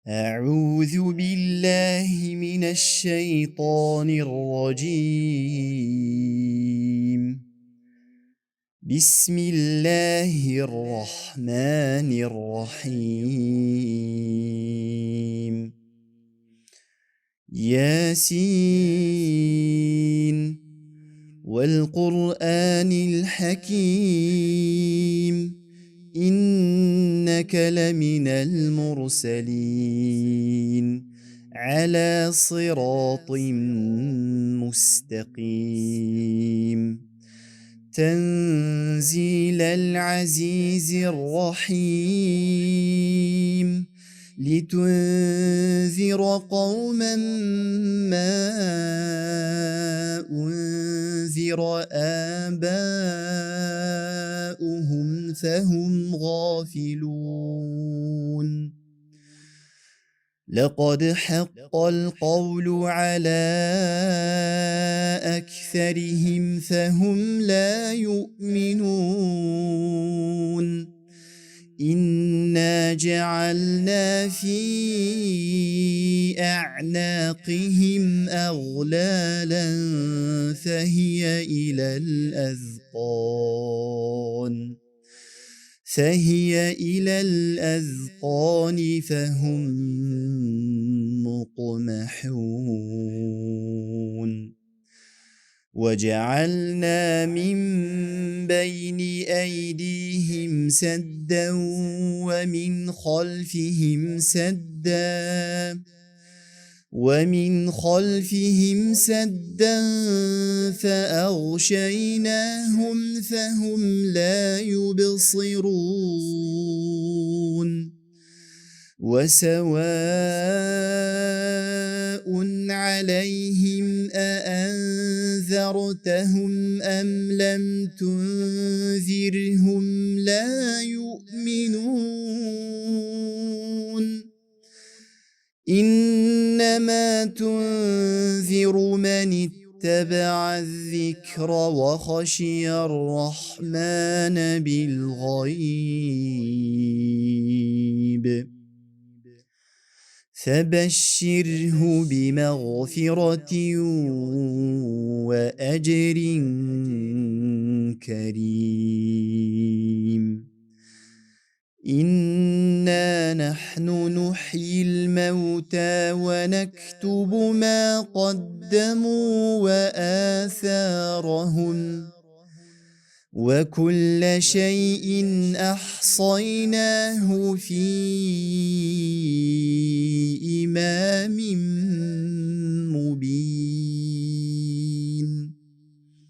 أعوذ بالله من الشيطان الرجيم. بسم الله الرحمن الرحيم. ياسين والقرآن الحكيم إنك لمن المرسلين على صراط مستقيم تنزيل العزيز الرحيم لتنذر قوما ما أنذر آباؤهم فهم غافلون لقد حق القول على أكثرهم فهم لا يؤمنون إنا جعلنا في أعناقهم أغلالا فهي إلى الأذقان فهم مقمحون وجعلنا من بين أيديهم سدا ومن خلفهم سدا فأغشيناهم فهم لا يبصرون وسواء عليهم أأنذرتهم أم لم تنذرهم لا يؤمنون إنما تنذر من اتبع الذكر وخشي الرحمن بالغيب فبشره بمغفرة وأجر كريم إنا نحن نحيي الموتى ونكتب ما قدموا وآثارهم وكل شيء أحصيناه في